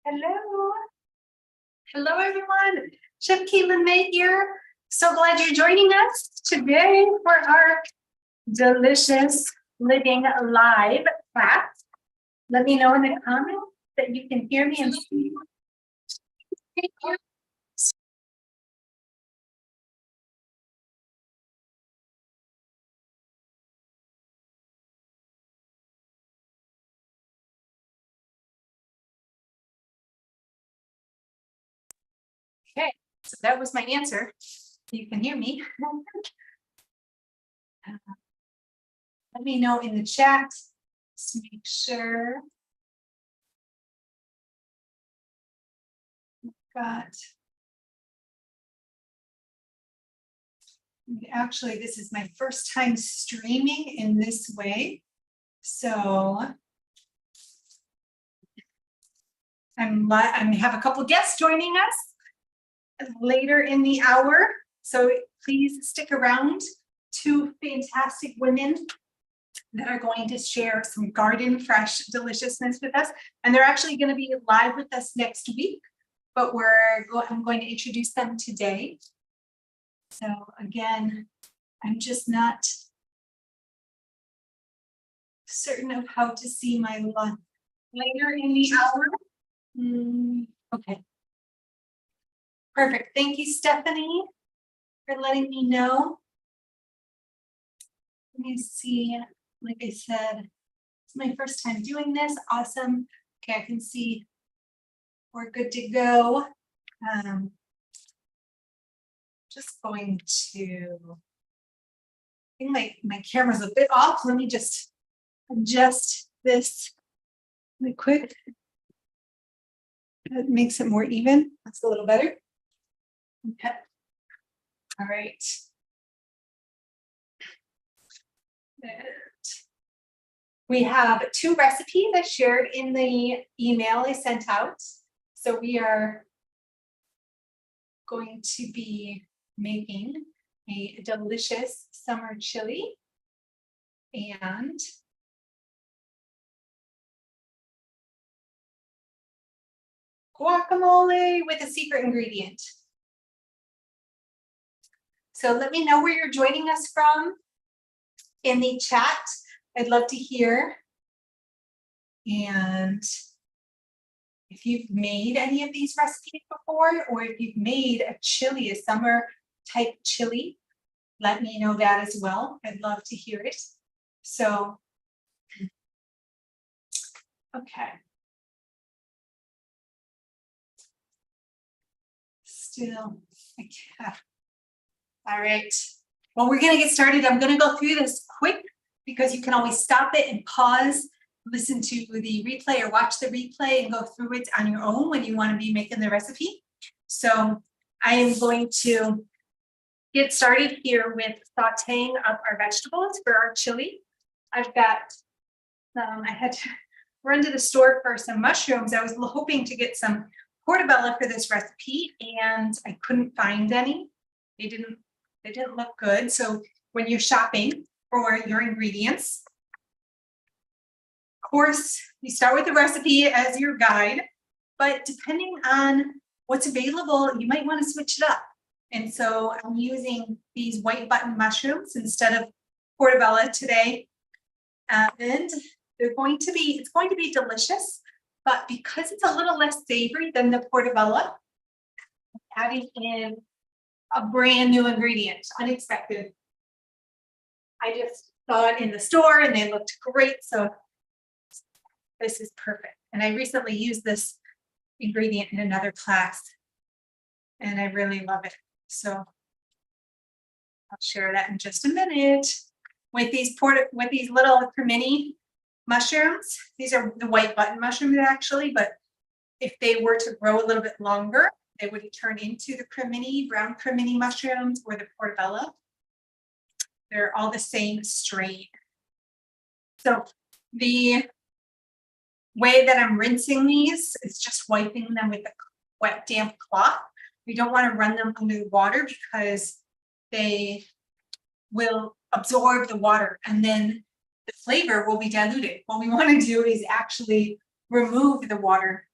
Hello. Hello, everyone. Chef Katelin Mae here. So glad you're joining us today for our delicious living live class. Let me know in the comments that you can hear me and see. Okay, so that was my answer. You can hear me. Let me know in the chat to make sure. Actually, this is my first time streaming in this way. So I have a couple guests joining us later in the hour. So please stick around. Two fantastic women that are going to share some garden fresh deliciousness with us. And they're actually going to be live with us next week, but I'm going to introduce them today. So again, I'm just not certain of how to see my lunch later in the hour. Okay. Perfect. Thank you, Stephanie, for letting me know. Let me see. Like I said, it's my first time doing this. Awesome. Okay, I can see we're good to go. Just going to, I think my camera's a bit off. Let me just adjust this really quick. That makes it more even. That's a little better. Okay. All right. And we have two recipes I shared in the email I sent out. So we are going to be making a delicious summer chili and guacamole with a secret ingredient. So let me know where you're joining us from in the chat. I'd love to hear. And if you've made any of these recipes before, or if you've made a chili, a summer type chili, let me know that as well. I'd love to hear it. So, okay. Still, I can't. All right. Well, we're going to get started. I'm going to go through this quick because you can always stop it and pause, listen to the replay or watch the replay and go through it on your own when you want to be making the recipe. So I am going to get started here with sauteing up our vegetables for our chili. I've got, I had to run to the store for some mushrooms. I was hoping to get some portobello for this recipe and I couldn't find any. They didn't look good. So when you're shopping for your ingredients, of course, you start with the recipe as your guide, but depending on what's available, you might want to switch it up. And so I'm using these white button mushrooms instead of portobello today. And it's going to be delicious, but because it's a little less savory than the portobello, I'm adding in a brand new ingredient, unexpected. I just saw it in the store and they looked great. So this is perfect. And I recently used this ingredient in another class and I really love it. So I'll share that in just a minute. With these little cremini mushrooms, these are the white button mushrooms actually, but if they were to grow a little bit longer, they would turn into the cremini, brown cremini mushrooms or the portobello. They're all the same strain. So the way that I'm rinsing these is just wiping them with a wet, damp cloth. We don't want to run them under the water because they will absorb the water and then the flavor will be diluted. What we want to do is actually remove the water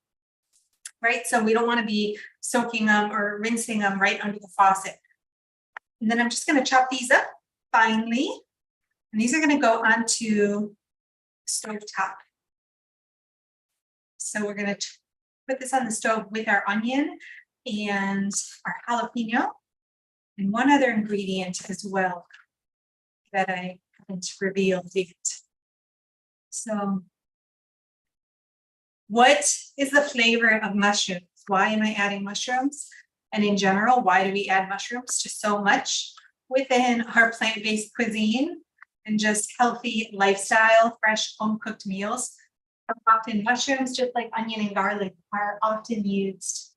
right? So we don't want to be soaking them or rinsing them right under the faucet. And then I'm just going to chop these up finely. And these are going to go onto stove top. So we're going to put this on the stove with our onion and our jalapeno and one other ingredient as well that I haven't revealed yet. So what is the flavor of mushrooms? Why am I adding mushrooms? And in general, why do we add mushrooms to so much within our plant-based cuisine and just healthy lifestyle, fresh home-cooked meals? Often mushrooms, just like onion and garlic, are often used.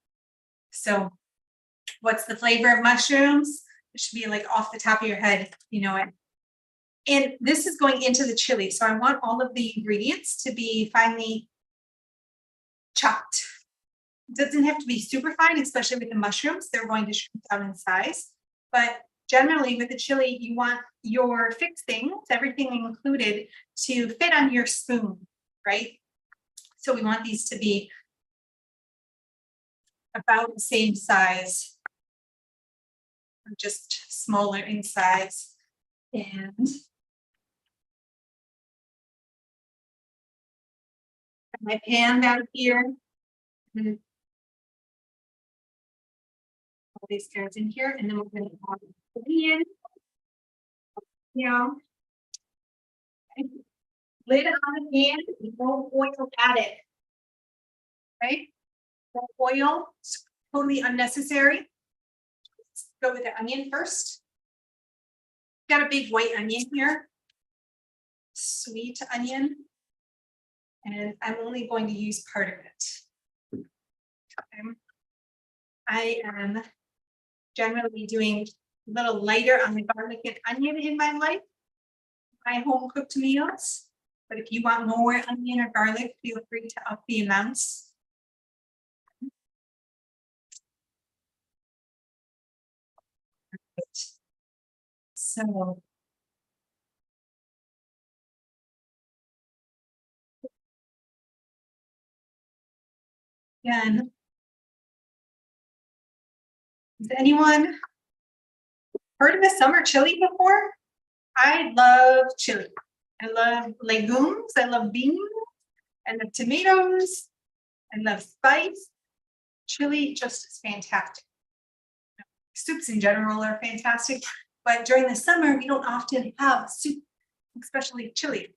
So what's the flavor of mushrooms? It should be like off the top of your head, you know it. And this is going into the chili. So I want all of the ingredients to be finely chopped. It doesn't have to be super fine, especially with the mushrooms. They're going to shrink down in size. But generally with the chili, you want your fixings, everything included, to fit on your spoon, right? So we want these to be about the same size, or just smaller in size. And my pan down here. All these carrots in here, and then we're going to add the onion. Yeah. Lid on the pan, no oil added. Okay, no oil, it's totally unnecessary. Let's go with the onion first. Got a big white onion here, sweet onion, and I'm only going to use part of it. Okay. I am generally doing a little lighter on the garlic and onion in my life, my home cooked meals. But if you want more onion or garlic, feel free to up the amounts. So again, has anyone heard of a summer chili before? I love chili. I love legumes. I love beans. I love tomatoes. I love spice. Chili just is fantastic. Soups in general are fantastic, but during the summer, we don't often have soup, especially chili.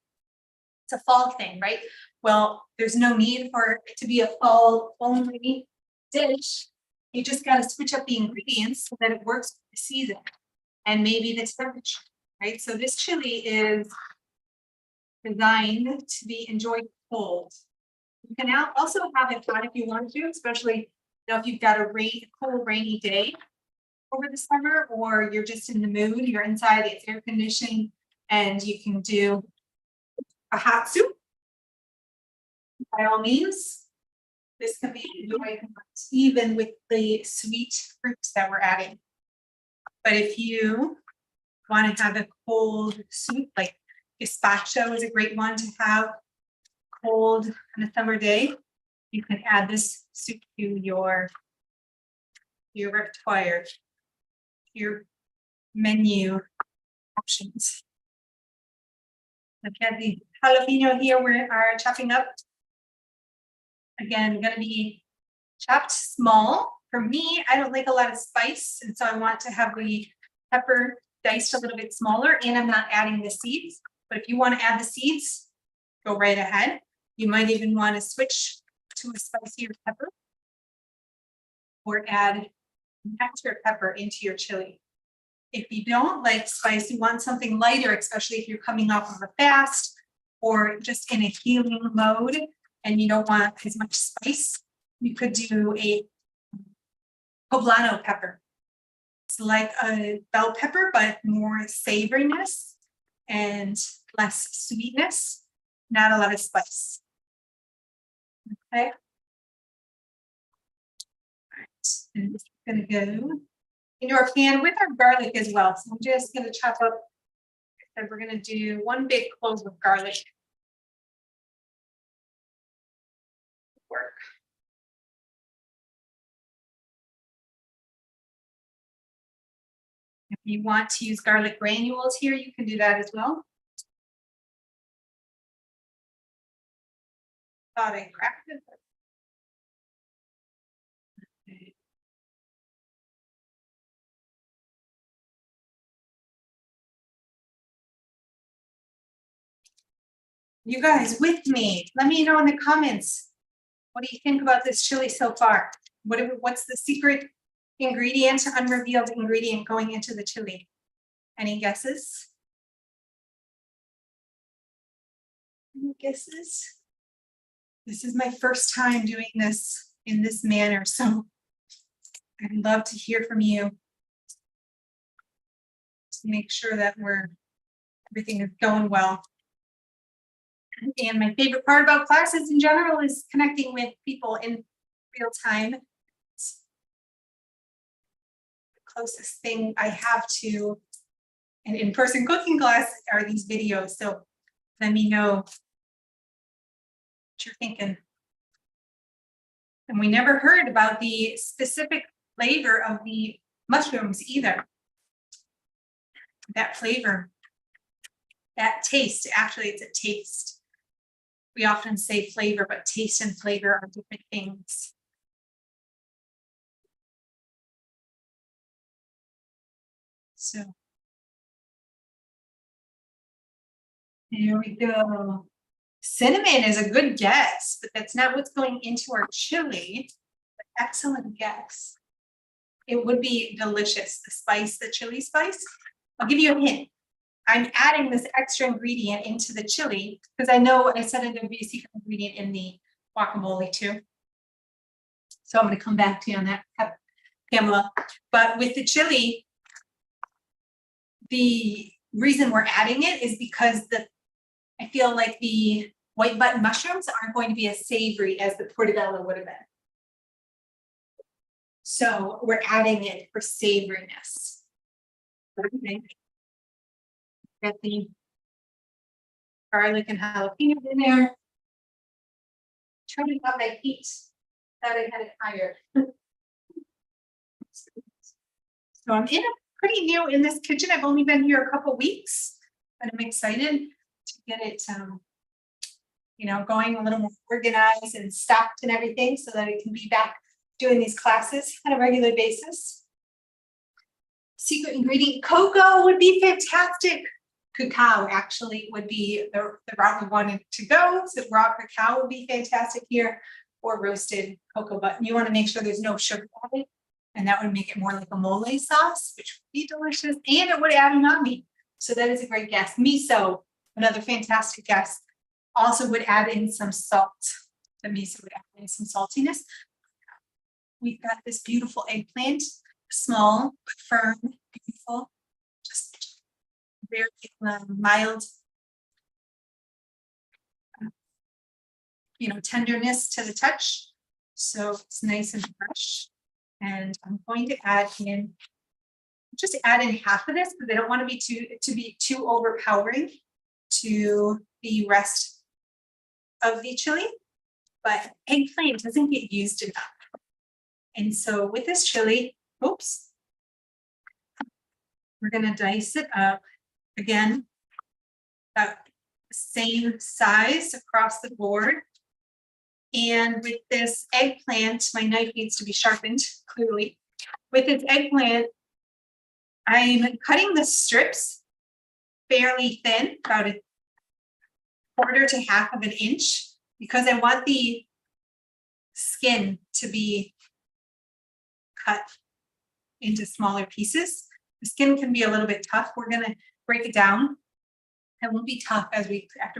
It's a fall thing, right? Well, there's no need for it to be a fall only dish. You just got to switch up the ingredients so that it works with the season and maybe the temperature, right? So this chili is designed to be enjoyed cold. You can now also have it hot if you want to, especially if you've got a cool, rainy day over the summer, or you're just in the mood, you're inside, it's air conditioning, and you can do a hot soup. By all means, this can be enjoyed even with the sweet fruits that we're adding. But if you want to have a cold soup, like gazpacho is a great one to have cold on a summer day, you can add this soup to your repertoire, your menu options. Look at the jalapeno here we are chopping up. Again, going to be chopped small. For me, I don't like a lot of spice, and so I want to have the pepper diced a little bit smaller, and I'm not adding the seeds. But if you want to add the seeds, go right ahead. You might even want to switch to a spicier pepper or add extra pepper into your chili. If you don't like spice, you want something lighter, especially if you're coming off of a fast or just in a healing mode and you don't want as much spice, you could do a poblano pepper. It's like a bell pepper, but more savoriness and less sweetness, not a lot of spice. Okay. All right. And this is going to go in your pan with our garlic as well. So I'm just going to chop up, and we're going to do one big clove of garlic. Work. You want to use garlic granules here, you can do that as well. Thought I cracked it. Okay. You guys with me? Let me know in the comments. What do you think about this chili so far? What's the secret ingredient, unrevealed ingredient going into the chili? Any guesses? Any guesses? This is my first time doing this in this manner, so I'd love to hear from you to make sure that everything is going well. And my favorite part about classes in general is connecting with people in real time. It's the closest thing I have to an in-person cooking class are these videos. So let me know what you're thinking. And we never heard about the specific flavor of the mushrooms either. That flavor, that taste, actually it's a taste. We often say flavor, but taste and flavor are different things. So here we go. Cinnamon is a good guess, but that's not what's going into our chili. Excellent guess. It would be delicious, the spice, the chili spice. I'll give you a hint. I'm adding this extra ingredient into the chili because I know I said it would be a secret ingredient in the guacamole too. So I'm going to come back to you on that, Pamela. But with the chili, the reason we're adding it is because I feel like the white button mushrooms aren't going to be as savory as the portobello would have been. So we're adding it for savoriness. Okay. Get the garlic and jalapenos in there. Turning up my heat. Thought I had it higher. So I'm pretty new in this kitchen. I've only been here a couple weeks, but I'm excited to get it, going a little more organized and stocked and everything so that I can be back doing these classes on a regular basis. Secret ingredient, cocoa would be fantastic. Cacao actually would be the route we wanted to go. So raw cacao would be fantastic here, or roasted cocoa butter. You want to make sure there's no sugar added, and that would make it more like a mole sauce, which would be delicious, and it would add umami. So that is a great guess. Miso, another fantastic guess, also would add in some salt. The miso would add in some saltiness. We've got this beautiful eggplant, small but firm, beautiful, just very mild, tenderness to the touch. So it's nice and fresh. And I'm going to add in half of this because I don't want to be too overpowering to the rest of the chili. But eggplant doesn't get used enough. And so with this chili, we're going to dice it up again, about the same size across the board. And with this eggplant, my knife needs to be sharpened, clearly. With this eggplant, I'm cutting the strips fairly thin, about a 1/4 to 1/2 of an inch, because I want the skin to be cut into smaller pieces. The skin can be a little bit tough. We're going to break it down. It won't be tough after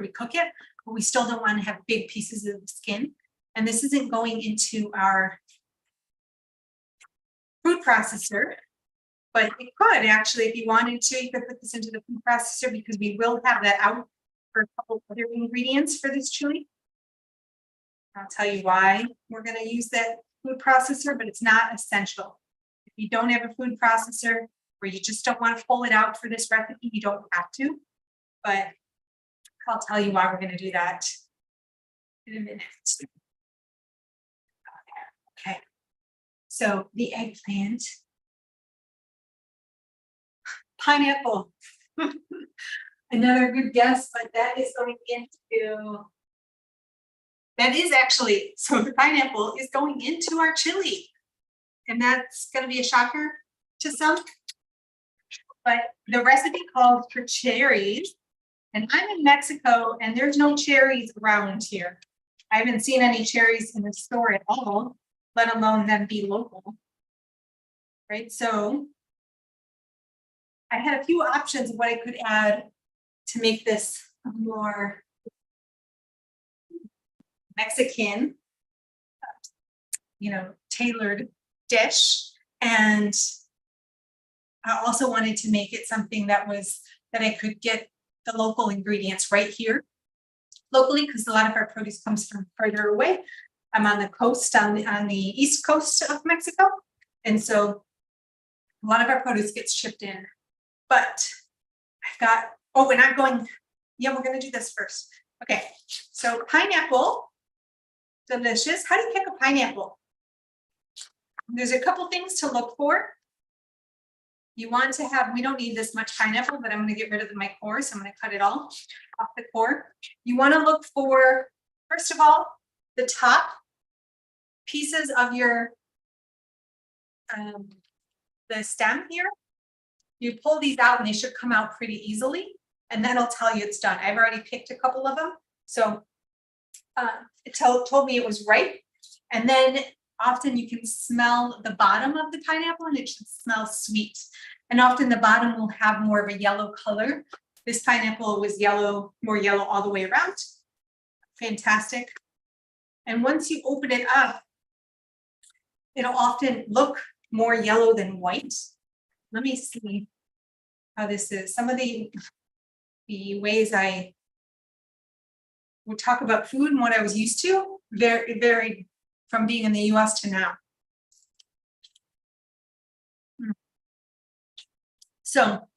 we cook it, but we still don't want to have big pieces of the skin. And this isn't going into our food processor, but it could actually, if you wanted to, you could put this into the food processor because we will have that out for a couple other ingredients for this chili. I'll tell you why we're going to use that food processor, but it's not essential. If you don't have a food processor or you just don't want to pull it out for this recipe, you don't have to. But I'll tell you why we're going to do that in a minute. Okay. So the eggplant. pineapple. Another good guess, but that is going into, that is actually, so the pineapple is going into our chili. And that's gonna be a shocker to some. But the recipe calls for cherries. And I'm in Mexico and there's no cherries around here. I haven't seen any cherries in the store at all, let alone them be local. Right, so I had a few options of what I could add to make this a more Mexican, tailored dish. And I also wanted to make it something that I could get the local ingredients right here locally, because a lot of our produce comes from further away. I'm on the coast, on the east coast of Mexico. And so a lot of our produce gets shipped in. But I've got, we're not going, we're gonna do this first. Okay, so pineapple, delicious. How do you pick a pineapple? There's a couple things to look for. You want to have, we don't need this much pineapple, but I'm going to get rid of my core, so I'm going to cut it all off the core. You want to look for, first of all, the top pieces of your, the stem here. You pull these out and they should come out pretty easily, and that'll tell you it's done. I've already picked a couple of them, so it told me it was ripe. And then often you can smell the bottom of the pineapple and it should smell sweet. And often the bottom will have more of a yellow color. This pineapple was yellow, more yellow all the way around. Fantastic. And once you open it up, it'll often look more yellow than white. Let me see how this is. Some of the ways I would talk about food and what I was used to varied from being in the US to now. So,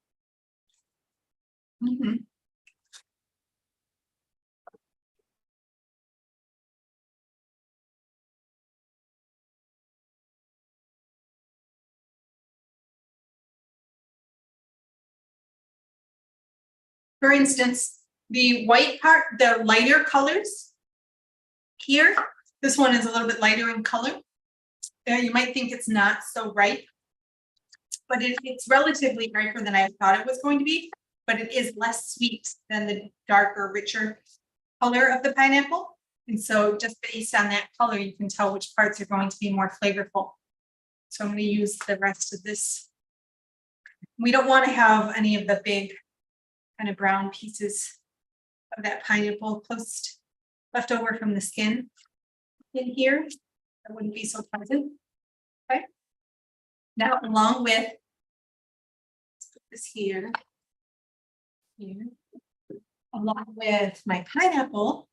for instance, the white part, the lighter colors here, this one is a little bit lighter in color. You might think it's not so ripe, but it's relatively riper than I thought it was going to be, but it is less sweet than the darker, richer color of the pineapple. And so just based on that color, you can tell which parts are going to be more flavorful. So I'm going to use the rest of this. We don't want to have any of the big kind of brown pieces of that pineapple left over from the skin in here. That wouldn't be so pleasant. Okay. Now, along with, let's put this here, along with my pineapple,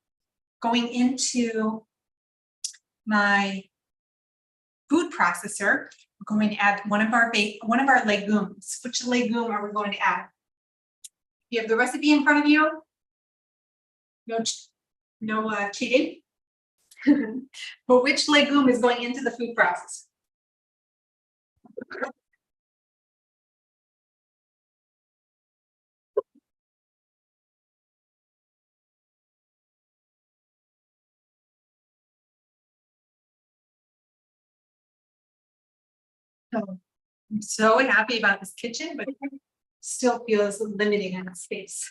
going into my food processor, we're going to add one of our legumes. Which legume are we going to add? You have the recipe in front of you. No cheating. But which legume is going into the food process? So I'm so happy about this kitchen, but it still feels limiting in space.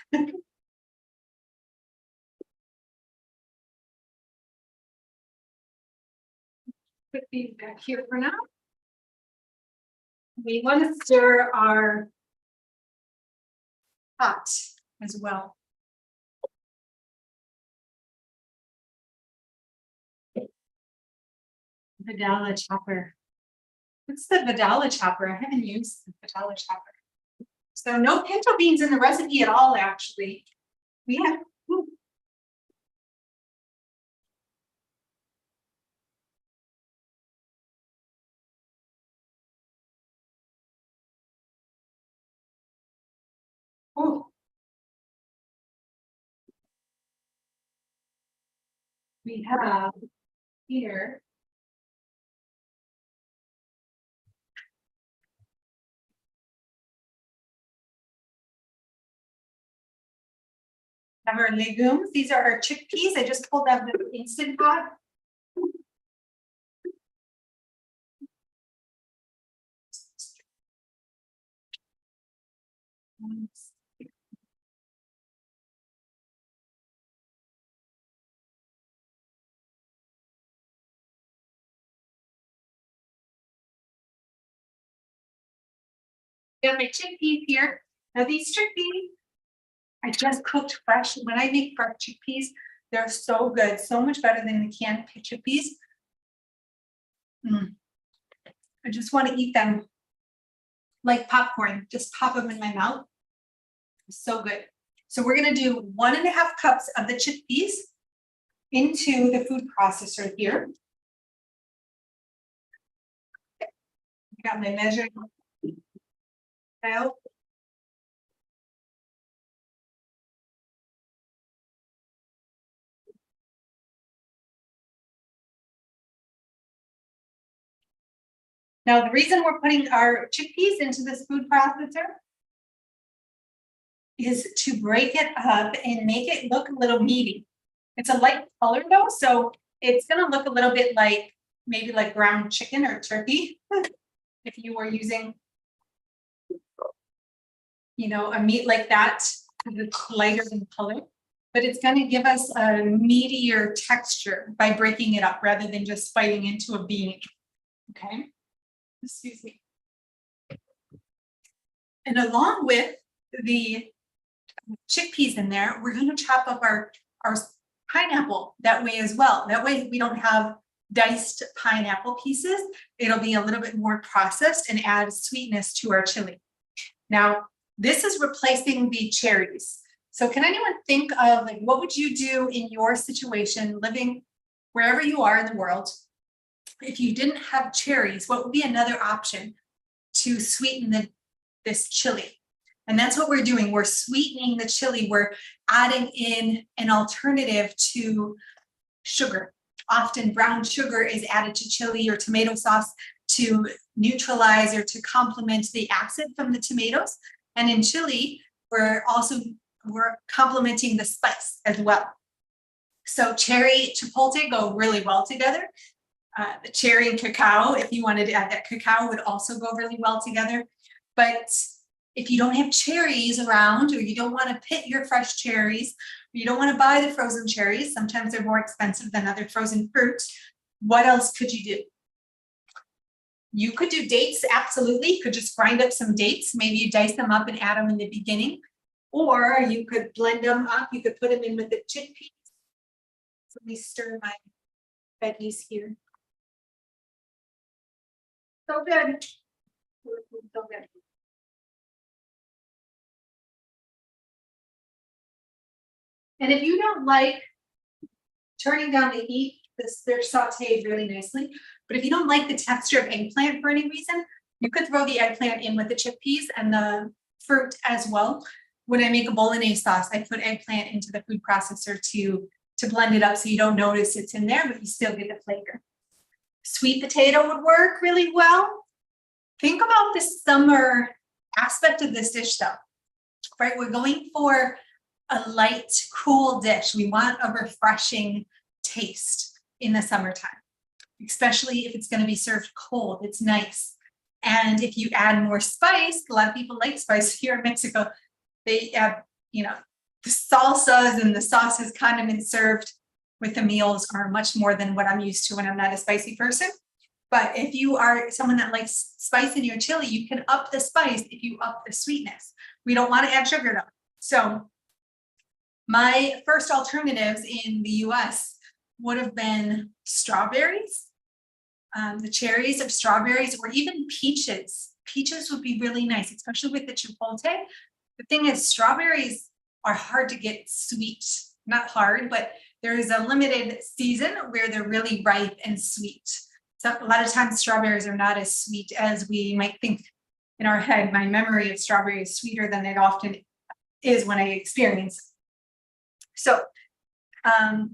Put these back here for now. We want to stir our pot as well. Vidala chopper. What's the Vidala chopper? I haven't used the Vidala chopper. So no pinto beans in the recipe at all, actually. We have. Oh. We have here. Have our legumes. These are our chickpeas. I just pulled out the Instant Pot. Got my chickpeas here. Now these chickpeas, I just cooked fresh. When I make fresh chickpeas, they're so good, so much better than the canned chickpeas. I just want to eat them like popcorn, just pop them in my mouth. So good. So we're going to do 1.5 cups of the chickpeas into the food processor here. I got my measuring out. Now, the reason we're putting our chickpeas into this food processor is to break it up and make it look a little meaty. It's a light color though, so it's going to look a little bit like maybe like ground chicken or turkey if you were using, you know, a meat like that. It's lighter in color, but it's going to give us a meatier texture by breaking it up rather than just biting into a bean. Okay. Excuse me. And along with the chickpeas in there, we're going to chop up our pineapple that way as well. That way we don't have diced pineapple pieces. It'll be a little bit more processed and add sweetness to our chili. Now, this is replacing the cherries. So can anyone think of like what would you do in your situation living wherever you are in the world? If you didn't have cherries, what would be another option to sweeten this chili? And that's what we're doing. We're sweetening the chili. We're adding in an alternative to sugar. Often brown sugar is added to chili or tomato sauce to neutralize or to complement the acid from the tomatoes. And in chili, we're complementing the spice as well. So cherry chipotle go really well together. The cherry and cacao, if you wanted to add that cacao, would also go really well together. But if you don't have cherries around, or you don't want to pit your fresh cherries, or you don't want to buy the frozen cherries, sometimes they're more expensive than other frozen fruits, what else could you do? You could do dates, absolutely. You could just grind up some dates. Maybe you dice them up and add them in the beginning. Or you could blend them up. You could put them in with the chickpeas. Let me stir my veggies here. So good. So good. And if you don't like turning down the heat, they're sauteed really nicely. But if you don't like the texture of eggplant for any reason, you could throw the eggplant in with the chickpeas and the fruit as well. When I make a bolognese sauce, I put eggplant into the food processor to blend it up so you don't notice it's in there, but you still get the flavor. Sweet potato would work really well. Think about the summer aspect of this dish though, right? We're going for a light, cool dish. We want a refreshing taste in the summertime, especially if it's going to be served cold. It's nice. And if you add more spice, a lot of people like spice here in Mexico. They add, you know, the salsas and the sauces condiments served with the meals are much more than what I'm used to when I'm not a spicy person. But if you are someone that likes spice in your chili, you can up the spice if you up the sweetness. We don't want to add sugar though. So my first alternatives in the US would have been strawberries, the cherries of strawberries, or even peaches. Peaches would be really nice, especially with the chipotle. The thing is, strawberries are hard to get sweet. Not hard, but there is a limited season where they're really ripe and sweet. So a lot of times strawberries are not as sweet as we might think in our head. My memory of strawberry is sweeter than it often is when I experience it. So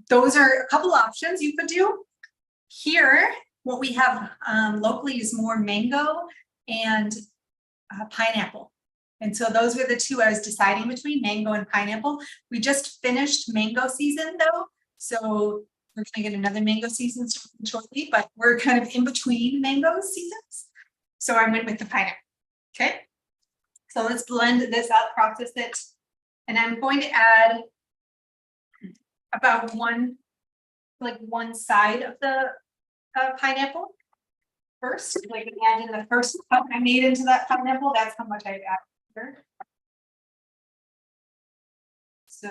those are a couple options you could do. Here, what we have locally is more mango and pineapple. And so those were the two I was deciding between, mango and pineapple. We just finished mango season though, so we're gonna get another mango season shortly, but we're kind of in between mango seasons. So I went with the pineapple. Okay. So let's blend this up, process it. And I'm going to add about one side of the pineapple first. Like imagine the first cut I made into that pineapple, that's how much I've added here. So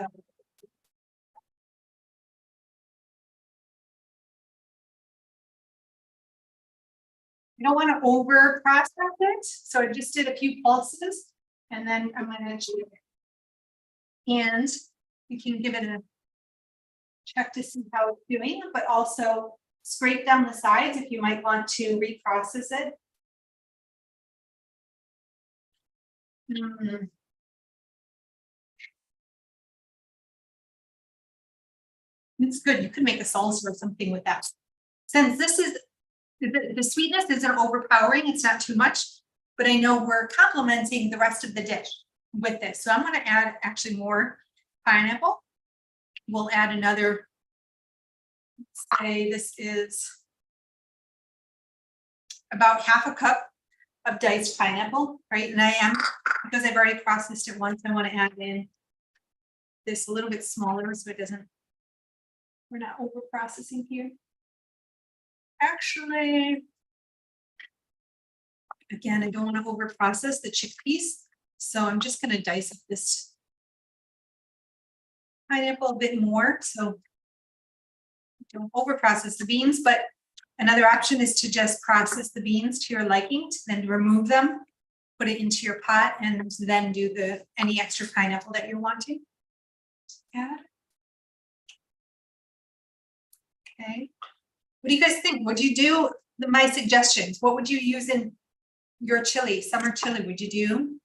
you don't want to over process it. So I just did a few pulses and then I'm going to check it. And you can give it a check to see how it's doing, but also scrape down the sides if you might want to reprocess it. It's good. You could make a salsa or something with that. Since this is the sweetness isn't overpowering, it's not too much, but I know we're complementing the rest of the dish with this. So I'm going to add actually more pineapple. We'll add another, say this is about half a cup of diced pineapple, right? And I am, because I've already processed it once, I want to add in this a little bit smaller so it doesn't, we're not over processing here. Actually, again, I don't want to over process the chickpeas. So I'm just going to dice up this pineapple a bit more. So don't over process the beans, but another option is to just process the beans to your liking, then remove them, put it into your pot, and then do any extra pineapple that you're wanting. Add. Okay. What do you guys think? Would you do my suggestions? What would you use in your chili, summer chili? Would you do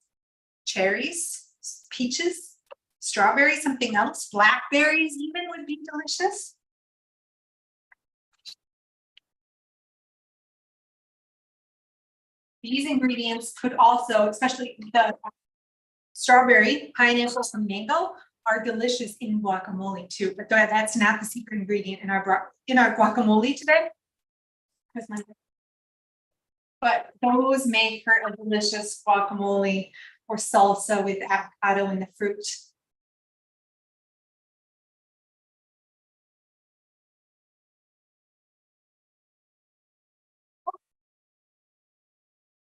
cherries, peaches, strawberries, something else? Blackberries even would be delicious. These ingredients could also, especially the strawberry, pineapple, and mango, are delicious in guacamole too. But that's not the secret ingredient in our guacamole today. But those make for a delicious guacamole or salsa with avocado and the fruit.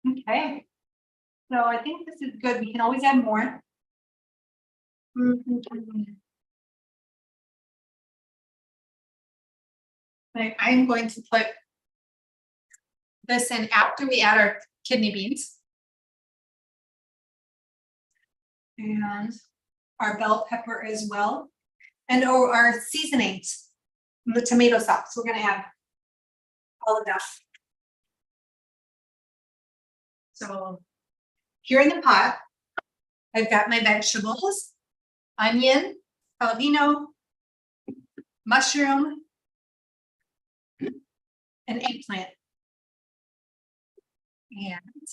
Okay. So I think this is good. We can always add more. I'm going to put this in after we add our kidney beans. And our bell pepper as well. And our seasonings, the tomato sauce. We're going to add all of that. So here in the pot, I've got my vegetables, onion, jalapeno, mushroom, and eggplant. And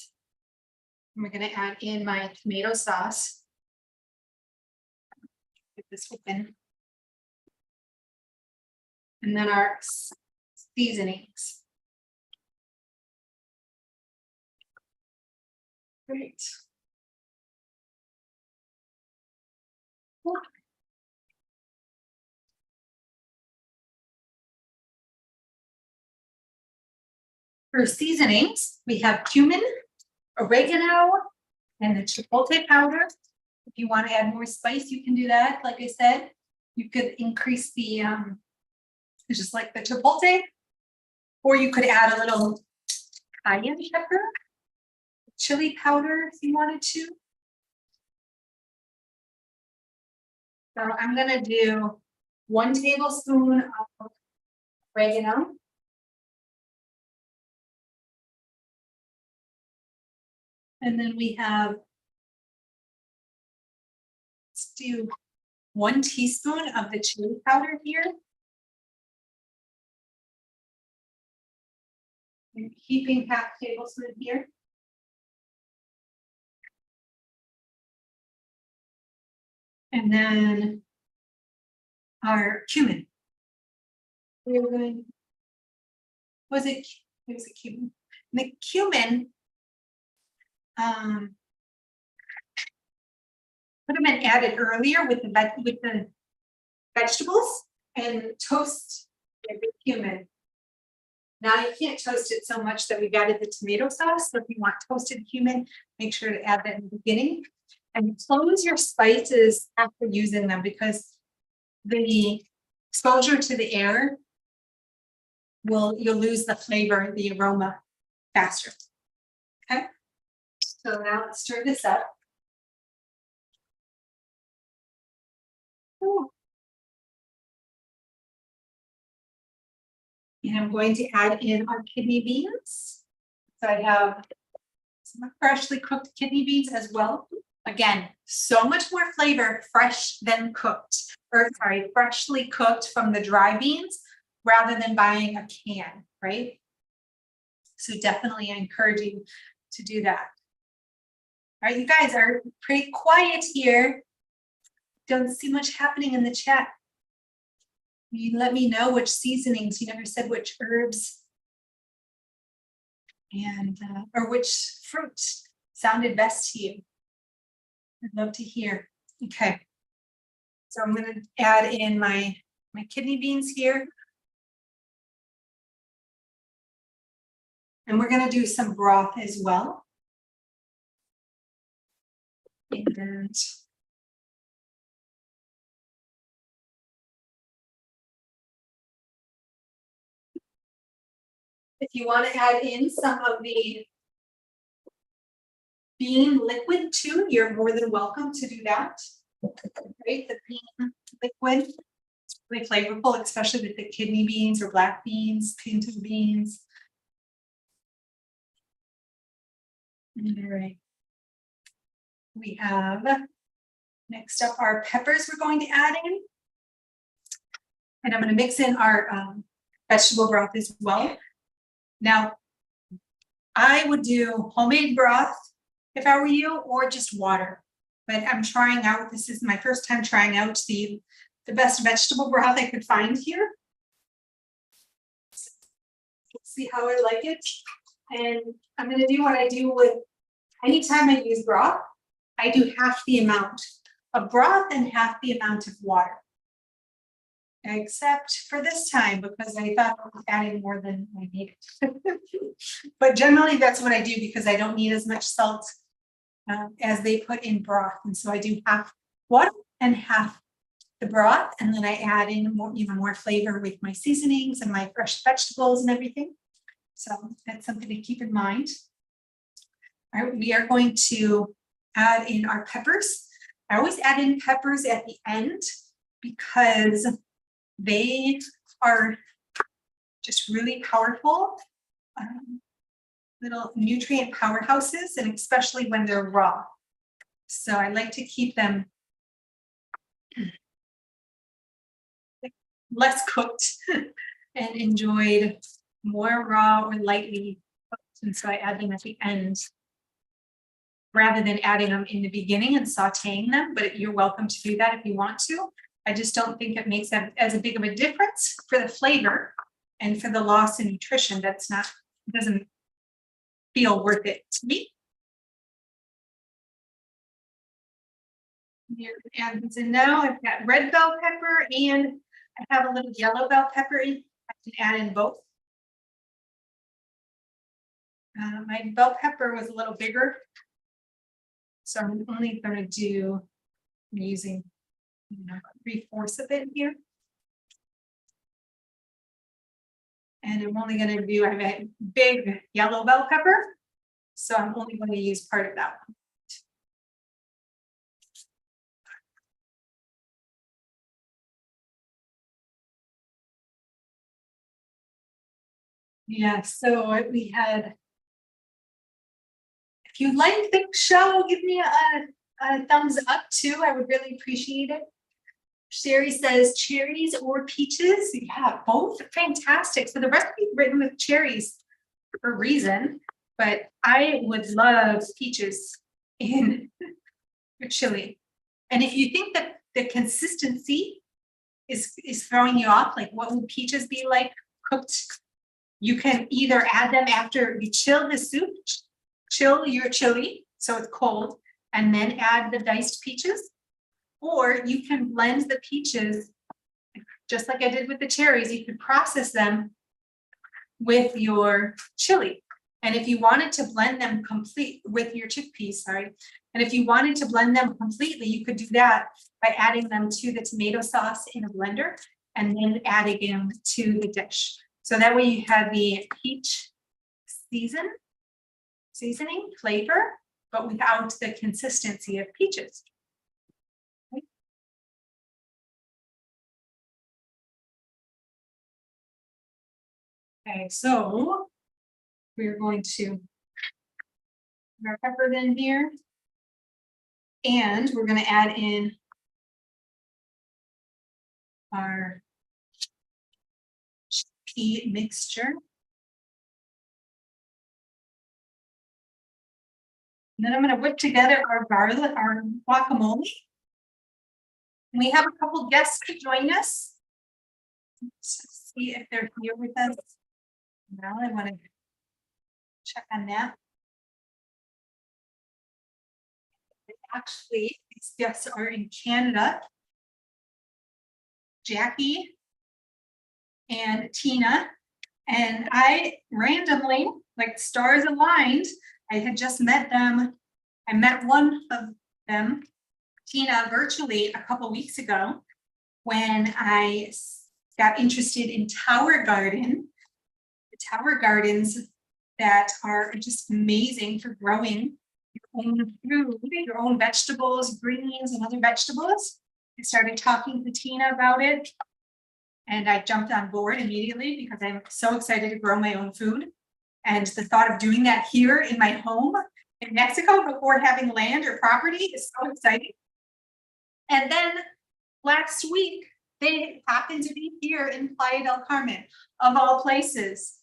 we're going to add in my tomato sauce. Get this open. And then our seasonings. Great. For seasonings, we have cumin, oregano, and the chipotle powder. If you want to add more spice, you can do that. Like I said, you could increase the just like the chipotle, or you could add a little cayenne pepper, chili powder if you wanted to. So I'm gonna do 1 tablespoon of oregano. And then we have, let's do 1 teaspoon of the chili powder here. And keeping half tablespoon here. And then our cumin. We're going, it was a cumin. The cumin, could have been added earlier with the vegetables and toast the cumin. Now you can't toast it so much that we've added the tomato sauce. So if you want toasted cumin, make sure to add that in the beginning. And close your spices after using them because the exposure to the air you'll lose the flavor, the aroma faster. Okay. So now let's stir this up. Ooh. And I'm going to add in our kidney beans. So I have some freshly cooked kidney beans as well. Again, so much more flavor fresh than cooked, or sorry, freshly cooked from the dry beans rather than buying a can, right? So definitely I encourage you to do that. All right, you guys are pretty quiet here. Don't see much happening in the chat. You let me know which seasonings, you never said which herbs and or which fruit sounded best to you. I'd love to hear. Okay. So I'm going to add in my kidney beans here. And we're going to do some broth as well. And if you want to add in some of the bean liquid too, you're more than welcome to do that. Right, the bean liquid, it's really flavorful, especially with the kidney beans or black beans, pinto beans. All right. We have next up our peppers we're going to add in. And I'm going to mix in our vegetable broth as well. Now, I would do homemade broth if I were you, or just water. But I'm trying out, this is my first time trying out the best vegetable broth I could find here. Let's see how I like it. And I'm going to do what I do with anytime I use broth. I do half the amount of broth and half the amount of water. Except for this time, because I thought I was adding more than I needed. But generally that's what I do because I don't need as much salt as they put in broth. And so I do half water and half the broth. And then I add in more, even more flavor with my seasonings and my fresh vegetables and everything. So that's something to keep in mind. All right, we are going to add in our peppers. I always add in peppers at the end because they are just really powerful little nutrient powerhouses, and especially when they're raw. So I like to keep them less cooked and enjoyed more raw or lightly cooked. And so I add them at the end rather than adding them in the beginning and sauteing them, but you're welcome to do that if you want to. I just don't think it makes that as a big of a difference for the flavor and for the loss in nutrition. That's not, it doesn't feel worth it to me. And so now I've got red bell pepper and I have a little yellow bell pepper in. I can add in both. My bell pepper was a little bigger, so I'm only going to do, I'm using 3/4 of it here. And I'm only going to do, I have a big yellow bell pepper, so I'm only going to use part of that one. Yeah, so we had, if you like the show, give me a thumbs up too. I would really appreciate it. Sherry says cherries or peaches. Yeah, both fantastic. So the recipe is written with cherries for a reason, but I would love peaches in chili. And if you think that the consistency is throwing you off, like what would peaches be like cooked? You can either add them after you chill the soup, chill your chili so it's cold, and then add the diced peaches. Or you can blend the peaches, just like I did with the cherries. You could process them with your chili. And if you wanted to blend them complete with your chickpeas, sorry. And if you wanted to blend them completely, you could do that by adding them to the tomato sauce in a blender and then adding them to the dish. So that way you have the peach seasoning flavor, but without the consistency of peaches. Okay, so we're going to put our peppers in here, and we're going to add in our chickpea mixture. And then I'm going to whip together our garlic, our guacamole. We have a couple guests to join us. Let's see if they're here with us. Now I want to check on that. Actually, these guests are in Canada. Jackie and Tina, and I randomly, like stars aligned, I had just met them. I met one of them, Tina, virtually a couple weeks ago when I got interested in tower garden. The tower gardens that are just amazing for growing your own food, your own vegetables, greens, and other vegetables. I started talking to Tina about it, and I jumped on board immediately because I'm so excited to grow my own food. And the thought of doing that here in my home in Mexico before having land or property is so exciting. And then last week, they happened to be here in Playa del Carmen, of all places.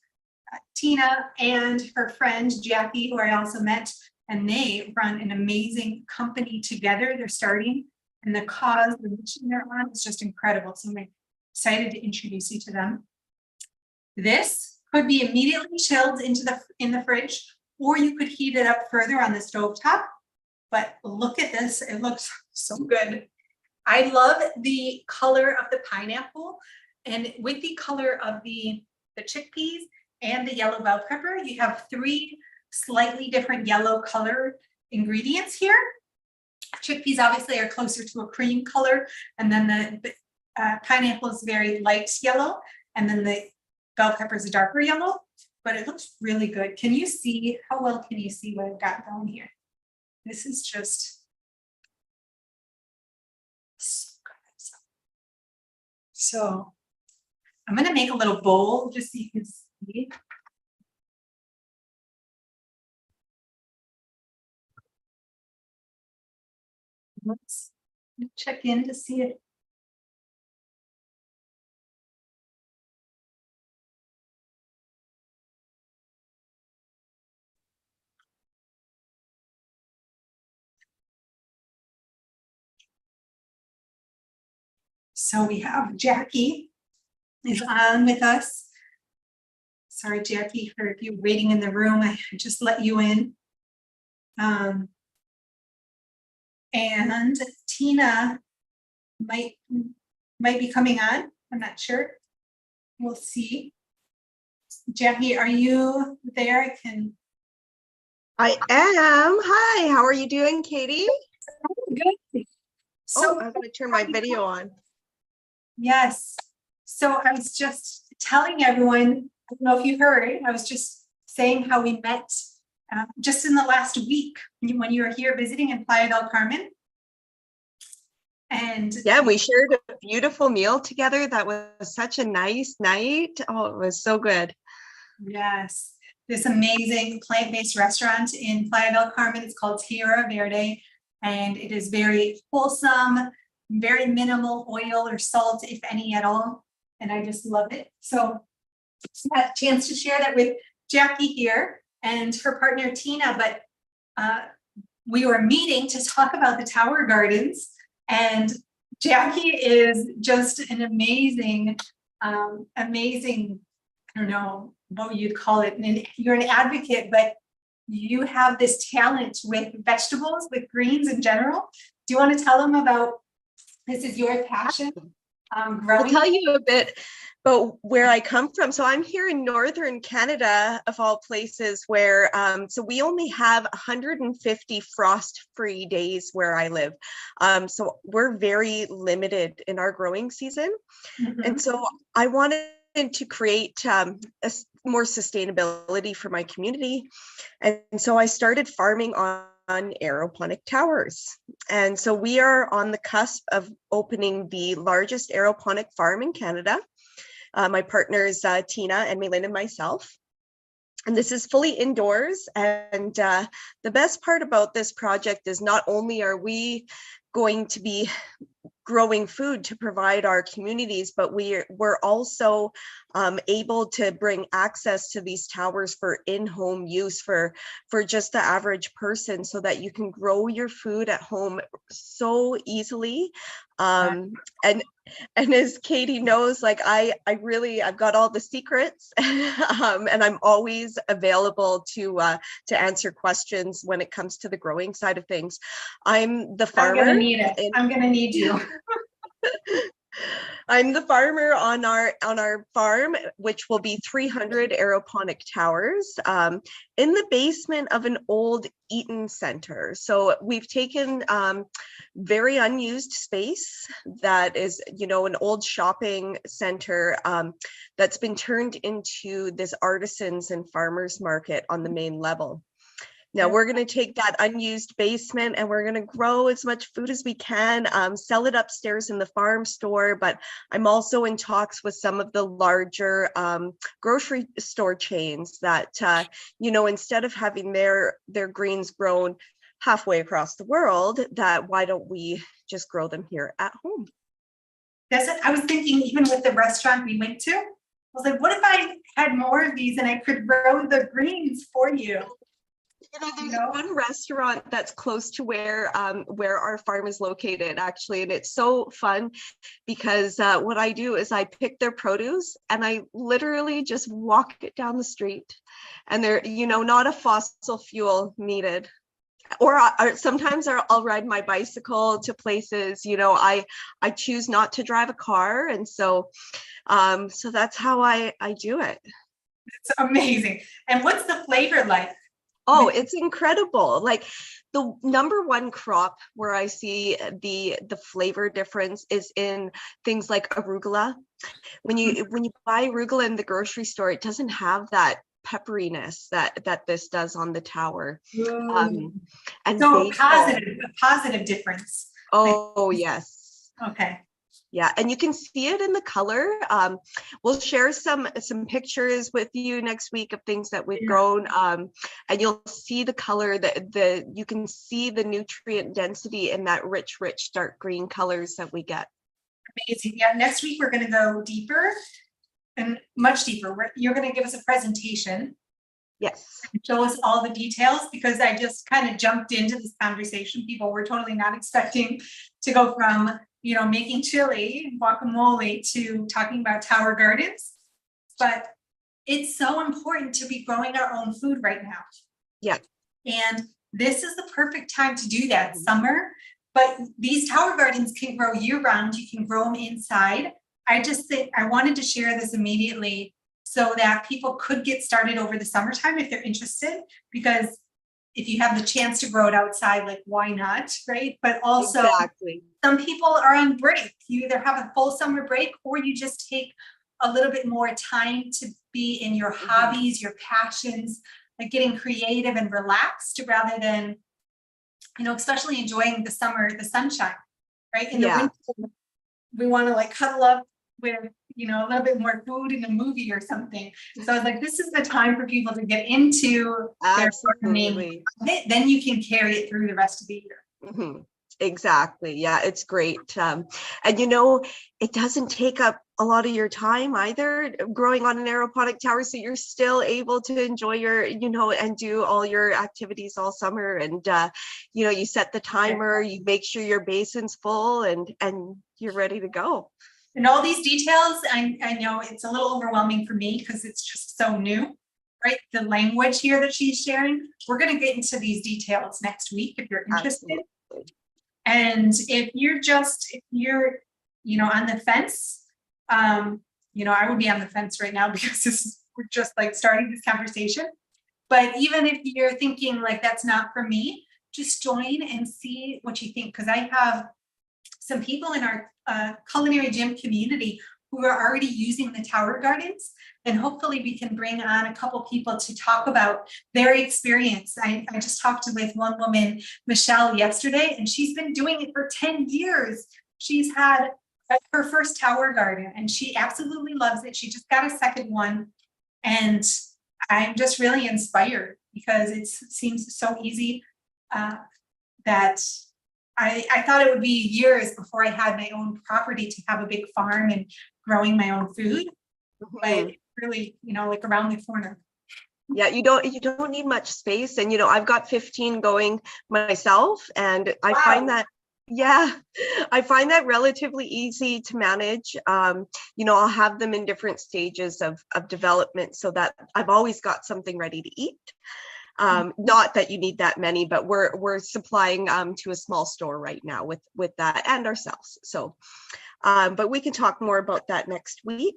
Tina and her friend Jackie, who I also met, and they run an amazing company together. They're starting, and the cause, the mission they're on is just incredible. So I'm excited to introduce you to them. This could be immediately chilled in the fridge, or you could heat it up further on the stovetop. But look at this, it looks so good. I love the color of the pineapple, and with the color of the chickpeas and the yellow bell pepper, you have 3 slightly different yellow color ingredients here. Chickpeas obviously are closer to a cream color, and then the pineapple is very light yellow, and then the bell pepper is a darker yellow, but it looks really good. Can you see, how well can you see what I've got going here? This is just so good. So I'm going to make a little bowl just so you can see. Let's check in to see it. So we have Jackie is on with us. Sorry, Jackie, for if you're waiting in the room, I just let you in. And Tina might be coming on. I'm not sure. We'll see. Jackie, are you there? I am. Hi, how are you doing, Katie? Good. So I'm going to turn my video on. Yes. So I was just telling everyone, I don't know if you heard, I was just saying how we met just in the last week when you were here visiting in Playa del Carmen. And yeah, we shared a beautiful meal together. That was such a nice night. Oh, it was so good. Yes. This amazing plant-based restaurant in Playa del Carmen. It's called Tierra Verde, and it is very wholesome, very minimal oil or salt, if any at all. And I just love it. So I had a chance to share that with Jackie here and her partner Tina, but we were meeting to talk about the Tower Gardens, and Jackie is just an amazing, amazing, I don't know what you'd call it. And you're an advocate, but you have this talent with vegetables, with greens in general. Do you want to tell them about, this is your passion, I'll growing? tell you a bit about where I come from. So I'm here in northern Canada, of all places, where so we only have 150 frost-free days where I live. So we're very limited in our growing season. And so I wanted to create more sustainability for my community. And so I started farming on aeroponic towers. And so we are on the cusp of opening the largest aeroponic farm in Canada. My partners, Tina and Maylin and myself. And this is fully indoors. And the best part about this project is not only are we going to be growing food to provide our communities, but we're also able to bring access to these towers for in-home use for just the average person, so that you can grow your food at home so easily. And as Katie knows, like I've got all the secrets, and I'm always available to answer questions when it comes to the growing side of things. I'm the farmer. I'm gonna need it. I'm gonna need you. I'm the farmer on our farm, which will be 300 aeroponic towers in the basement of an old Eaton Center. So we've taken very unused space that is, an old shopping center that's been turned into this artisans and farmers market on the main level. Now we're going to take that unused basement and we're going to grow as much food as we can, sell it upstairs in the farm store. But I'm also in talks with some of the larger grocery store chains that, instead of having their greens grown halfway across the world, that why don't we just grow them here at home? I was thinking, even with the restaurant we went to, I was like, what if I had more of these and I could grow the greens for you? There's one restaurant that's close to where our farm is located, actually, and it's so fun because what I do is I pick their produce and I literally just walk it down the street, and they're not a fossil fuel needed. Or sometimes I'll ride my bicycle to places. I choose not to drive a car, and so that's how I do it. It's amazing. And what's the flavor like? Oh, it's incredible. Like the number one crop where I see the flavor difference is in things like arugula. When you buy arugula in the grocery store, it doesn't have that pepperiness that this does on the tower. And so a positive difference. Oh, yes. Okay. Yeah, and you can see it in the color. We'll share some pictures with you next week of things that we've grown, and you'll see the color. You can see the nutrient density in that rich dark green colors that we get. Amazing. Yeah, next week we're going to go deeper and much deeper. You're going to give us a presentation. Yes. Show us all the details, because I just kind of jumped into this conversation. People were totally not expecting to go from making chili, guacamole, to talking about tower gardens. But it's so important to be growing our own food right now. Yeah. And this is the perfect time to do that, summer. But these tower gardens can grow year round. You can grow them inside. I just think I wanted to share this immediately so that people could get started over the summertime if they're interested, because if you have the chance to grow it outside, like why not, right? But also some people are on break. You either have a full summer break or you just take a little bit more time to be in your hobbies, your passions, like getting creative and relaxed rather than, especially enjoying the summer, the sunshine, right? In the winter, we want to like cuddle up with, a little bit more food in a movie or something. So I was like, this is the time for people to get into their gardening. Then you can carry it through the rest of the year. Mm-hmm. Exactly. Yeah, it's great. And it doesn't take up a lot of your time either growing on an aeroponic tower. So you're still able to enjoy your, and do all your activities all summer. And, you set the timer, you make sure your basin's full, and you're ready to go. And all these details, I know it's a little overwhelming for me because it's just so new, right? The language here that she's sharing, we're going to get into these details next week if you're interested. Absolutely. And if you're, on the fence, I would be on the fence right now because we're just like starting this conversation. But even if you're thinking like that's not for me, just join and see what you think. Because I have some people in our culinary gym community who are already using the tower gardens, and hopefully we can bring on a couple people to talk about their experience. I just talked with one woman, Michelle, yesterday, and she's been doing it for 10 years. She's had her first tower garden and she absolutely loves it. She just got a second one, and I'm just really inspired because it seems so easy that I thought it would be years before I had my own property to have a big farm and growing my own food. But really, like around the corner. Yeah, you don't need much space. And, I've got 15 going myself, and I find that, I find that relatively easy to manage. I'll have them in different stages of development so that I've always got something ready to eat. Not that you need that many, but we're supplying to a small store right now with that and ourselves. So, but we can talk more about that next week.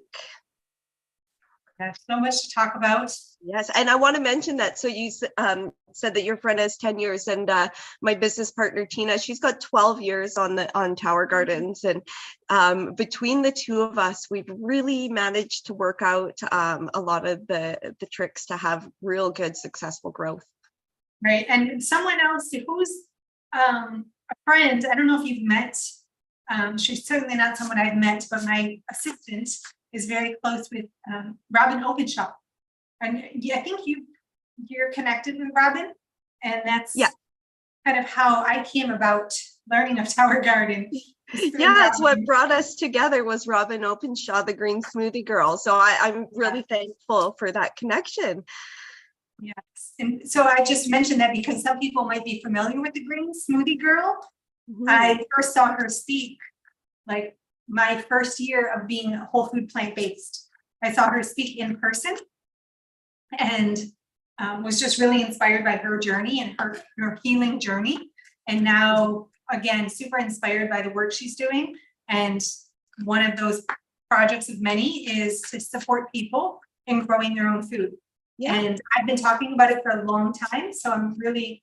There's so much to talk about. Yes, and I want to mention that. So you said that your friend has 10 years, and my business partner Tina, she's got 12 years on Tower Gardens, and between the two of us, we've really managed to work out a lot of the tricks to have real good, successful growth. Right, and someone else who's a friend, I don't know if you've met. She's certainly not someone I've met, but my assistant is very close with Robin Openshaw. And I think you're connected with Robin, and that's kind of how I came about learning of Tower Garden. Yeah, it's what brought us together was Robin Openshaw, the Green Smoothie Girl. So I'm really thankful for that connection. Yes, and so I just mentioned that because some people might be familiar with the Green Smoothie Girl. I first saw her speak like my first year of being whole food plant-based. I saw her speak in person and was just really inspired by her journey and her healing journey. And now, again, super inspired by the work she's doing. And one of those projects of many is to support people in growing their own food. Yeah. And I've been talking about it for a long time. So I'm really,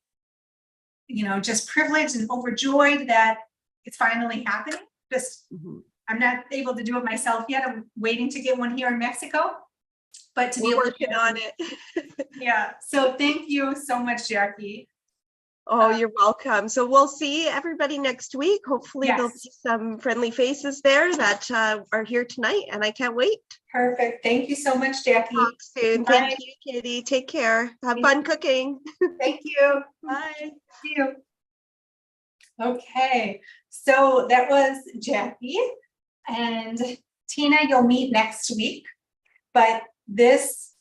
just privileged and overjoyed that it's finally happening. I'm not able to do it myself yet. I'm waiting to get one here in Mexico, but to be working on it. Yeah. So thank you so much, Jackie. Oh, you're welcome. So we'll see everybody next week. Hopefully there'll be some friendly faces there that are here tonight, and I can't wait. Perfect. Thank you so much, Jackie. Talk soon. Bye. Thank you, Katie. Take care. Have fun cooking. Thank you. Bye. See you. Okay. So that was Jackie. And Tina, you'll meet next week. But this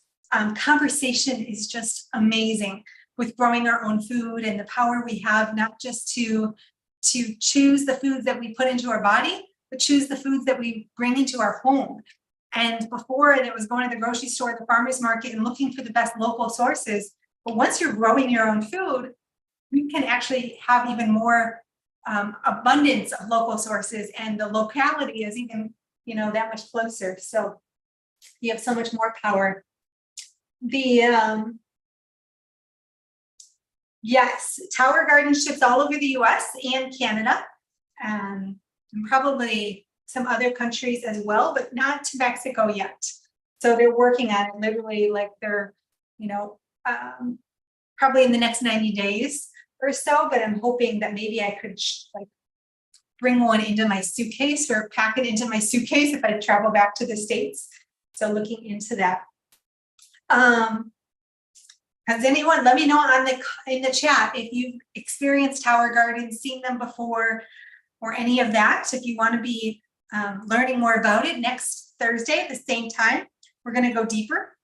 conversation is just amazing with growing our own food and the power we have, not just to choose the foods that we put into our body, but choose the foods that we bring into our home. And before it was going to the grocery store, the farmer's market, and looking for the best local sources. But once you're growing your own food, you can actually have even more abundance of local sources, and the locality is even, that much closer. So you have so much more power. Yes, Tower Garden ships all over the US and Canada, and probably some other countries as well, but not to Mexico yet. So they're working on it, literally, like they're, probably in the next 90 days or so, but I'm hoping that maybe I could bring one into my suitcase or pack it into my suitcase if I travel back to the States. So looking into that. Has anyone, let me know in the chat if you've experienced Tower Gardens, seen them before, or any of that. So if you want to be learning more about it next Thursday at the same time. We're going to go deeper.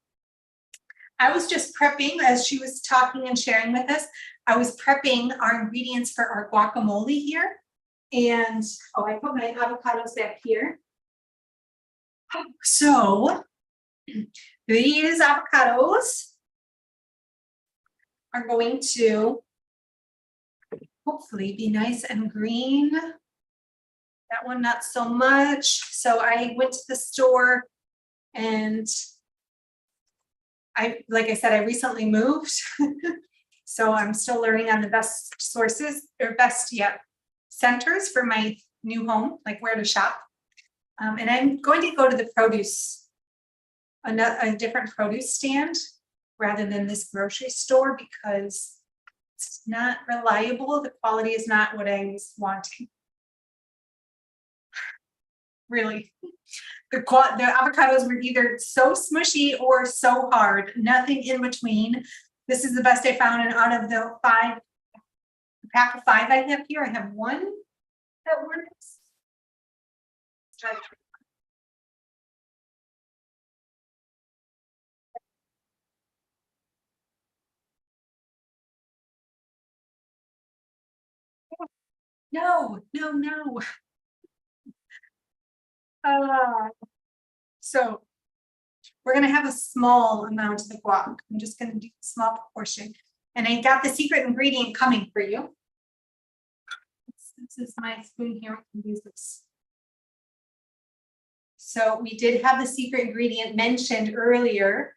I was just prepping as she was talking and sharing with us. I was prepping our ingredients for our guacamole here. And I put my avocados back here. So these avocados are going to hopefully be nice and green. That one, not so much. So I went to the store and like I said, I recently moved. So I'm still learning on the best sources or best centers for my new home, like where to shop. And I'm going to go to the produce, a different produce stand rather than this grocery store because it's not reliable. The quality is not what I was wanting. Really. The avocados were either so smushy or so hard, nothing in between. This is the best I found, and out of the pack of 5 I have here, I have one that works. No. So we're going to have a small amount of the guac. I'm just going to do a small proportion. And I got the secret ingredient coming for you. This is my spoon here. I can use this. So we did have the secret ingredient mentioned earlier.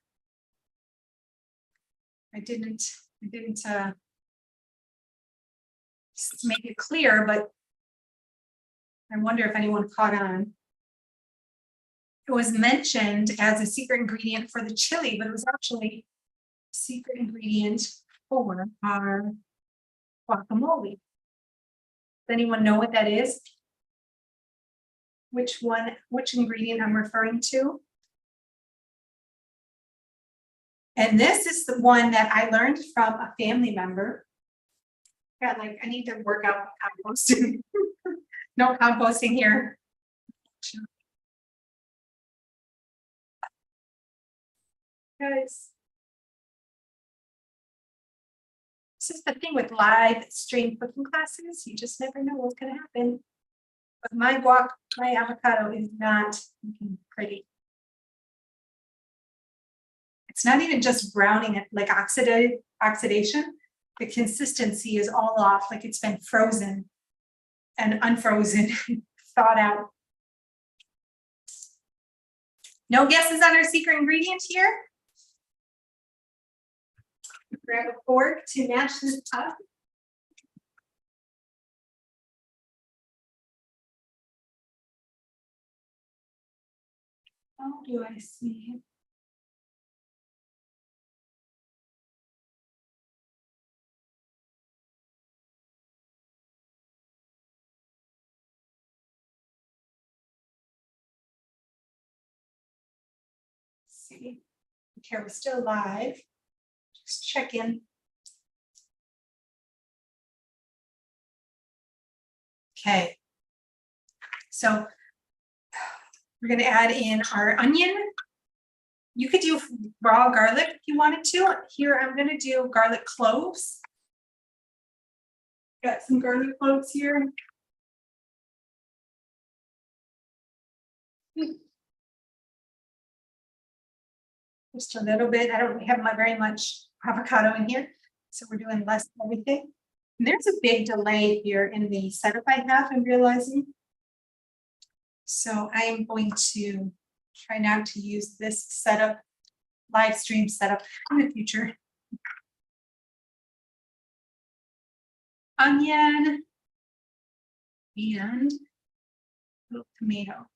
I didn't make it clear, but I wonder if anyone caught on. It was mentioned as a secret ingredient for the chili, but it was actually a secret ingredient for our guacamole. Does anyone know what that is? Which ingredient I'm referring to? And this is the one that I learned from a family member. I need to work out composting. No composting here. Guys, this is the thing with live stream cooking classes. You just never know what's going to happen. But my avocado is not looking pretty. It's not even just browning it, like oxidation. The consistency is all off, like it's been frozen and unfrozen, thawed out. No guesses on our secret ingredient here? Grab a fork to match this up. How do I see? See, okay, we're still live. Just check in. Okay, so we're going to add in our onion. You could do raw garlic if you wanted to. Here, I'm going to do garlic cloves. Got some garlic cloves here. Just a little bit. I don't have very much avocado in here, so we're doing less of everything. And there's a big delay here in the setup I have, I'm realizing. So I am going to try not to use this setup, live stream setup in the future. Onion and a little tomato.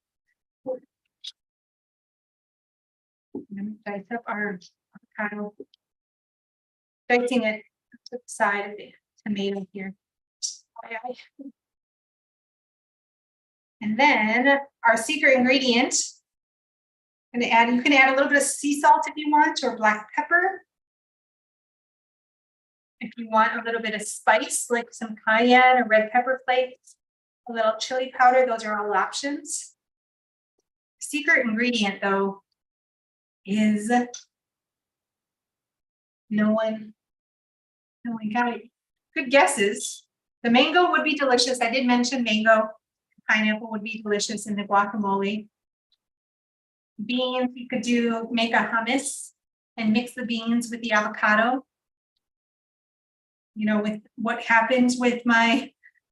Dice up our avocado, dicing it to the side of the tomato here. And then our secret ingredient, I'm going to add, you can add a little bit of sea salt if you want, or black pepper. If you want a little bit of spice, like some cayenne or red pepper flakes, a little chili powder, those are all options. Secret ingredient though is no one got it. Good guesses. The mango would be delicious. I did mention mango. Pineapple would be delicious in the guacamole. Beans, you could make a hummus and mix the beans with the avocado. You know, with what happened with my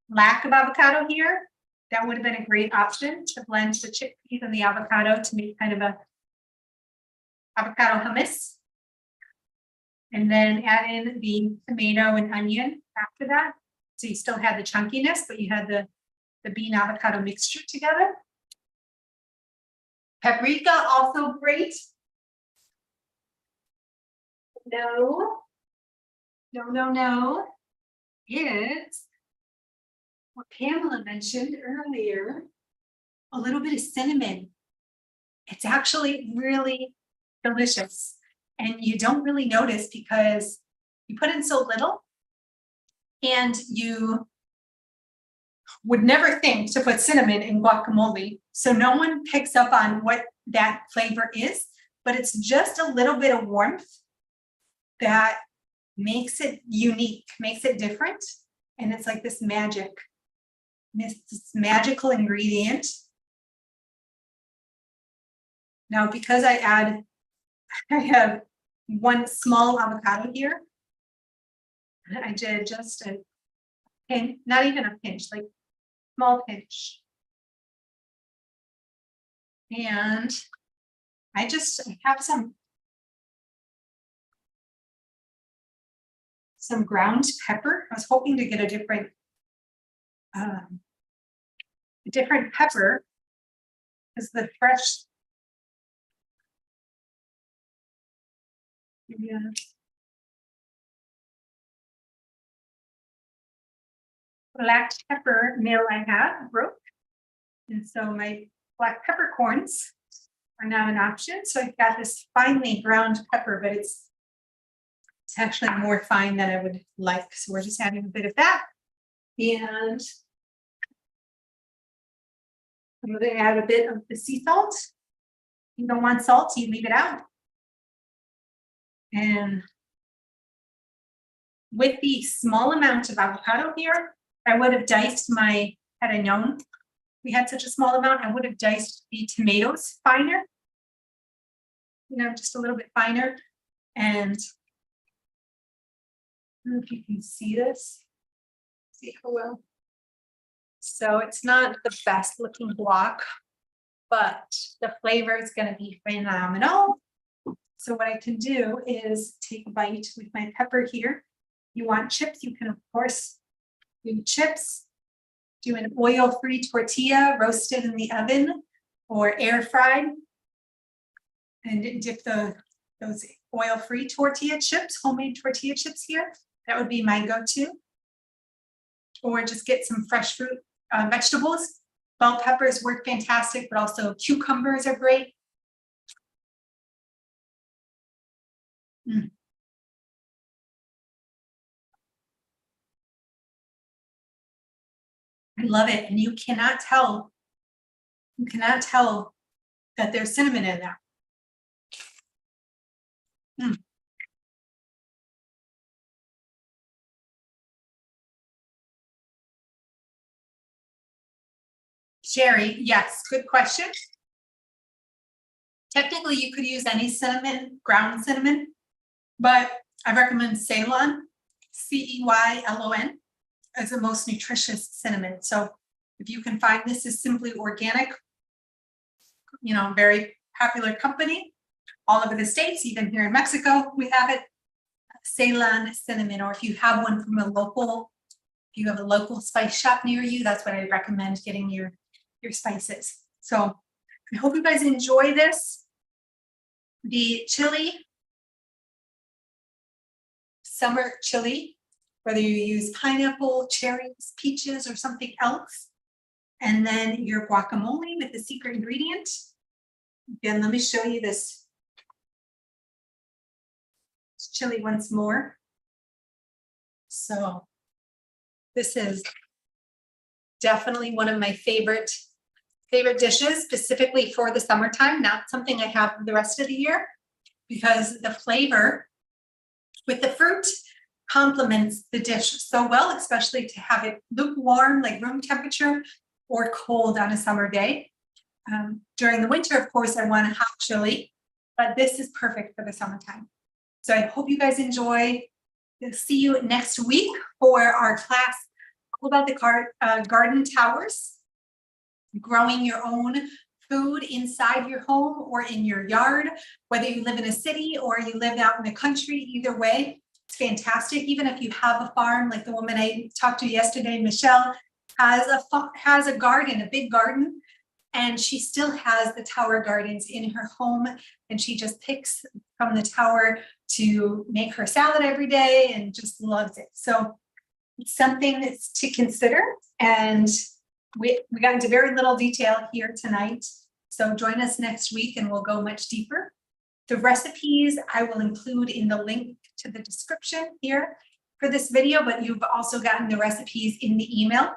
lack of avocado here, that would have been a great option to blend the chickpeas and the avocado to make kind of a avocado hummus. And then add in the tomato and onion after that. So you still had the chunkiness, but you had the bean avocado mixture together. Paprika, also great. No. It's what Pamela mentioned earlier, a little bit of cinnamon. It's actually really delicious. And you don't really notice because you put in so little, and you would never think to put cinnamon in guacamole. So no one picks up on what that flavor is, but it's just a little bit of warmth that makes it unique, makes it different. And it's like this magical ingredient. Now, because I have one small avocado here. I did just a pinch, not even a pinch, like small pinch. And I have some ground pepper. I was hoping to get a different pepper, because the fresh. Yeah. Black pepper mill I have broke. And so my black peppercorns are now an option. So I've got this finely ground pepper, but it's actually more fine than I would like. So we're just adding a bit of that. And I'm going to add a bit of the sea salt. If you don't want salt, you leave it out. And with the small amount of avocado here, I would have diced had I known we had such a small amount, I would have diced the tomatoes finer, just a little bit finer. And I don't know if you can see this. See how well. So it's not the best looking guac, but the flavor is going to be phenomenal. So what I can do is take a bite with my pepper here. You want chips, you can of course do chips, do an oil-free tortilla roasted in the oven or air fried, and dip those oil-free tortilla chips, homemade tortilla chips here. That would be my go-to. Or just get some fresh fruit, vegetables. Bell peppers work fantastic, but also cucumbers are great. I love it. And you cannot tell that there's cinnamon in there. Sherry, yes, good question. Technically, you could use any cinnamon, ground cinnamon, but I recommend Ceylon, Ceylon, as the most nutritious cinnamon. So if you can find this is simply organic, very popular company all over the States, even here in Mexico, we have it, Ceylon cinnamon, or if you have one from if you have a local spice shop near you, that's what I recommend getting your spices. So I hope you guys enjoy this. The chili, summer chili, whether you use pineapple, cherries, peaches, or something else. And then your guacamole with the secret ingredient. Again, let me show you this chili once more. So this is definitely one of my favorite favorite dishes specifically for the summertime, not something I have the rest of the year, because the flavor with the fruit complements the dish so well, especially to have it lukewarm, like room temperature, or cold on a summer day. During the winter, of course, I want a hot chili, but this is perfect for the summertime. So I hope you guys enjoy. See you next week for our class all about the garden towers, growing your own food inside your home or in your yard, whether you live in a city or you live out in the country. Either way, it's fantastic. Even if you have a farm, like the woman I talked to yesterday, Michelle, has a garden, a big garden, and she still has the tower gardens in her home, and she just picks from the tower to make her salad every day and just loves it. So it's something that's to consider, and we got into very little detail here tonight. So join us next week and we'll go much deeper. The recipes I will include in the link to the description here for this video, but you've also gotten the recipes in the email.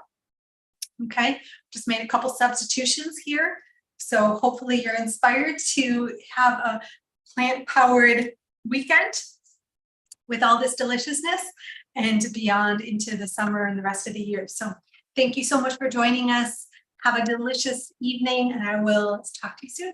Okay, just made a couple substitutions here. So hopefully you're inspired to have a plant-powered weekend with all this deliciousness and beyond into the summer and the rest of the year. So thank you so much for joining us. Have a delicious evening, and I will talk to you soon.